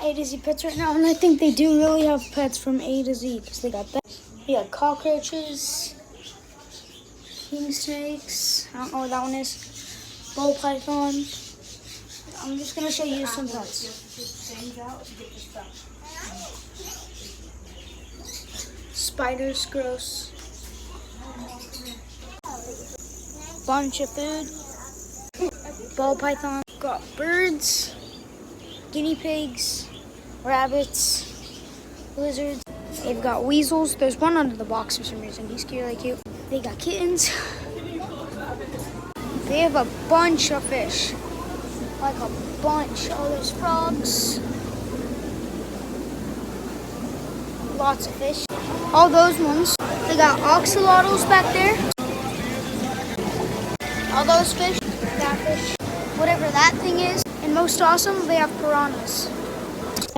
A to Z pets right now, and I think they do really have pets from A to Z because they got that. They got cockroaches, king snakes. I don't know what that one is. Ball python. I'm just gonna show you some pets. Spiders, gross. Bunch of food. Ball python. Got birds, guinea pigs, rabbits, lizards. They've got weasels. There's one under the box for some reason. He's really cute. They got kittens. They have a bunch of fish. Like a bunch. Oh, there's frogs. Lots of fish. All those ones. They got oxalotls back there. All those fish. That fish. Whatever that thing is. And most awesome, they have piranhas.